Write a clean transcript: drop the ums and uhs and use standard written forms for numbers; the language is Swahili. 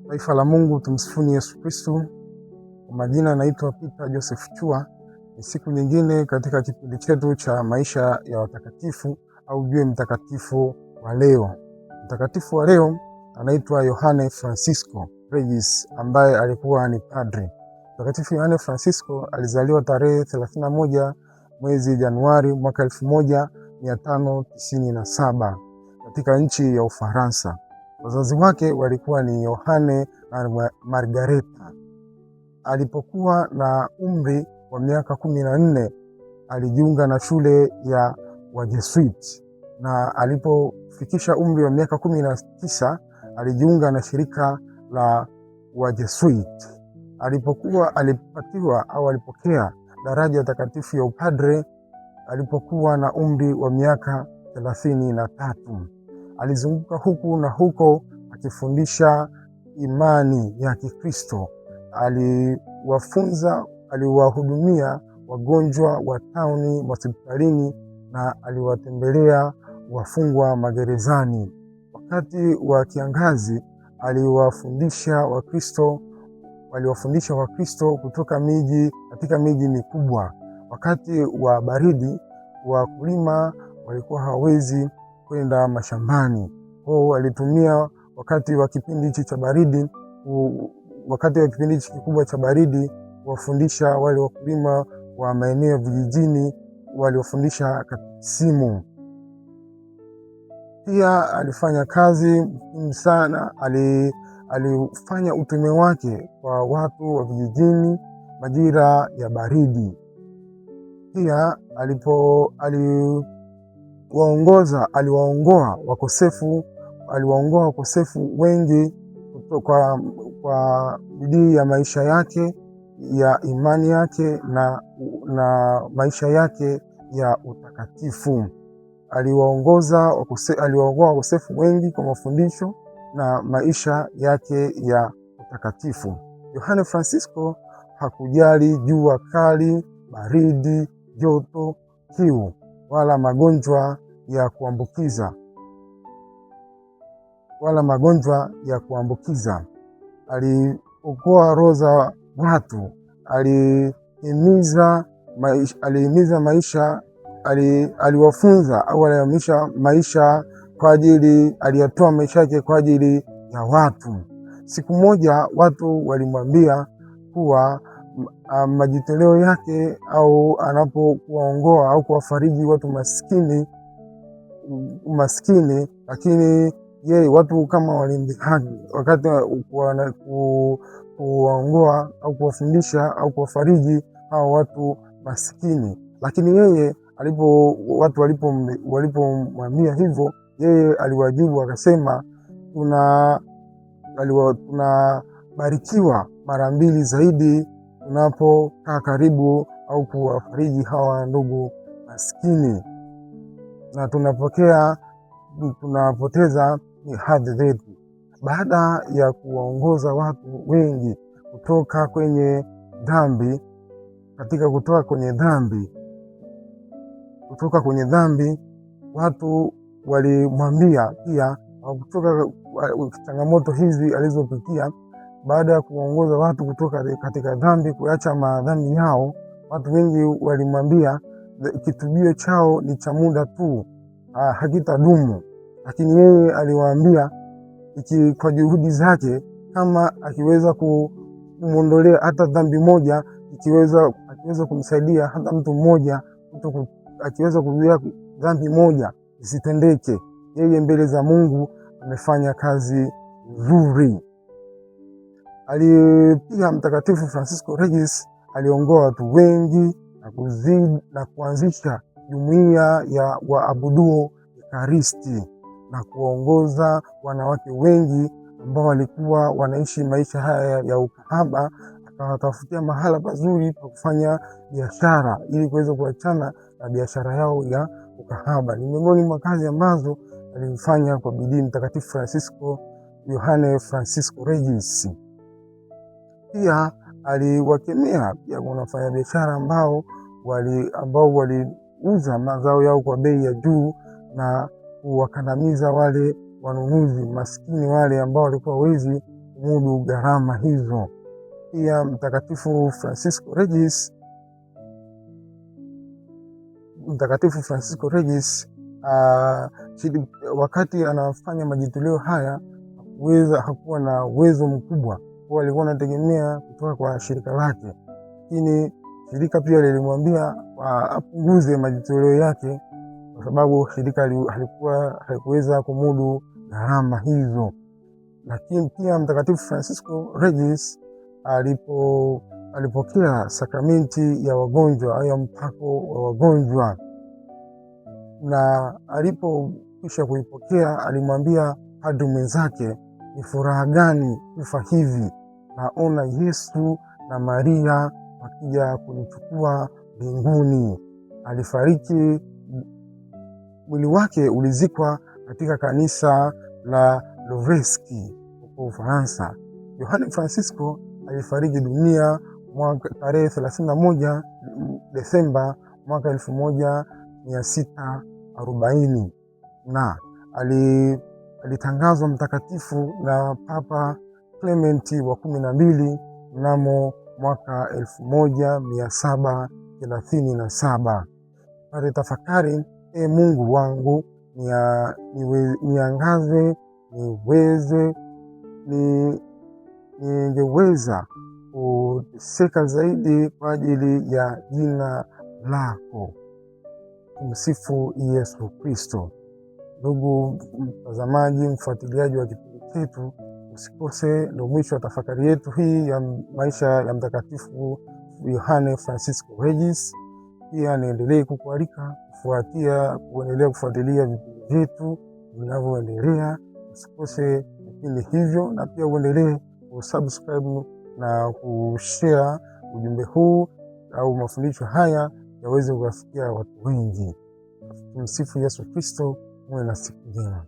Taifa la Mungu, tumsifuni Yesu Kristo. Kwa majina naitwa Peter Joseph Chua. Ni siku nyingine katika kipindi chetu cha maisha ya watakatifu au jue mtakatifu wa leo. Mtakatifu wa leo anaitwa Yohane Francisco Regis, ambaye alikuwa ni padri. Mtakatifu Yohane Francisco alizaliwa tarehe 31 mwezi Januari mwaka 1597 katika nchi ya Ufaransa. Wazazi wake walikuwa ni Yohane na Margareta. Alipokuwa na umri wa miaka 14 alijiunga na shule ya Wajesuiti, na alipofikisha umri wa miaka 19 alijiunga na shirika la Wajesuiti. Alipokea daraja takatifu ya upadre alipokuwa na umri wa miaka 33. Alizunguka huku na huko akifundisha imani ya Kikristo. Aliwahudumia wagonjwa wa tauni hospitalini na aliwatembelea wafungwa magerezani. Wakati wa kiangazi aliwafundisha Wakristo katika miji mikubwa. Wakati wa baridi wakulima walikuwa hawawezi kwenda mashambani. Kwa alitumia wakati wa kipindi hichi kikubwa cha baridi kuwafundisha wale wakulima wa maeneo vijijini, waliofundisha katekisimu. Pia alifanya kazi muhimu sana. Alifanya utume wake kwa watu wa vijijini majira ya baridi. Pia aliwaongoa wakosefu wengi kwa bidii ya maisha yake ya imani yake na maisha yake ya utakatifu. Aliwaongoa wakosefu wengi kwa mafundisho na maisha yake ya utakatifu. Yohane Francisco hakujali jua kali, baridi, joto, kiu wala magonjwa ya kuambukiza. Aliokoa roho za watu. Alihimiza maisha, aliwafunza au alihamisha maisha kwa ajili, aliyatoa maisha yake kwa ajili ya watu. Siku moja watu walimwambia kuwa majitoleo yake au anapokuwaongoa au kuwafariji watu maskini, lakini watu kama walimdhihaki wakati kuwaongoa au kuwafundisha au kuwafariji hao watu maskini. Lakini watu walipomwambia hivyo, yeye aliwajibu akasema, tunabarikiwa mara 2 zaidi tunapokaa karibu au kuwafariji hawa ndugu maskini, na tunapoteza hadhi zetu. Baada ya kuwaongoza watu wengi kutoka kwenye dhambi, watu walimwambia pia kutoka changamoto hizi alizopitia. Baada ya kuongoza watu kutoka katika dhambi, kuacha madhambi yao, watu wengi walimwambia kitubio chao ni cha muda tu, hakitadumu. Lakini yeye aliwaambia kwa juhudi zake, kama akiweza kumwondolea hata dhambi moja, akiweza kumsaidia hata mtu mmoja, akiweza kuzuia dhambi moja isitendeke, yeye mbele za Mungu amefanya kazi nzuri. Pia Mtakatifu Francisco Regis aliongoa watu wengi na kuanzisha jumuiya ya waabuduo Ekaristi na kuongoza wanawake wengi ambao walikuwa wanaishi maisha haya ya ukahaba. Akawatafutia mahala pazuri pa kufanya biashara ili kuweza kuachana na biashara yao ya ukahaba. Ni miongoni mwa kazi ambazo alifanya kwa bidii Mtakatifu Yohane Francisco Regis. Pia aliwakemea pia wanafanya biashara ambao waliuza mazao yao kwa bei ya juu na kuwakandamiza wale wanunuzi maskini, wale ambao walikuwa hawezi kumudu gharama hizo. Pia Mtakatifu Francisco Regis wakati anafanya majitoleo haya hakuwa na uwezo mkubwa, kwa alikuwa anategemea kutoka kwa shirika lake, lakini shirika pia lilimwambia apunguze majitoleo yake kwa sababu shirika halikuweza kumudu gharama hizo. Lakini pia Mtakatifu Francisco Regis alipokea sakramenti ya wagonjwa au ya mpako wa wagonjwa, na alipokwisha kuipokea alimwambia padri mwenzake, ni furaha gani kufa hivi, naona Yesu na Maria wakija kunichukua mbinguni. Alifariki, mwili wake ulizikwa katika kanisa la Louvreski huko Ufaransa. Yohane Francisco alifariki dunia tarehe 31 Desemba mwaka 1640 na alitangazwa mtakatifu na Papa Clementi wa 12 mnamo mwaka 1737. Pale tafakari, Mungu wangu niangaze ningeweza kuteseka zaidi kwa ajili ya jina lako. Tumsifu Yesu Kristo. Ndugu mtazamaji, mfuatiliaji wa kipindi chetu, usikose ndio mwisho wa tafakari yetu hii ya maisha ya Mtakatifu Yohane Francisco Regis. Pia niendelee kukualika kuendelea kufuatilia vipindi vyetu vinavyoendelea. Usikose vipindi hivyo, na pia uendelee kusubscribe na kushare ujumbe huu au mafundisho haya yaweze kuwafikia watu wengi. Tumsifu Yesu Kristo. Muwe na siku njema.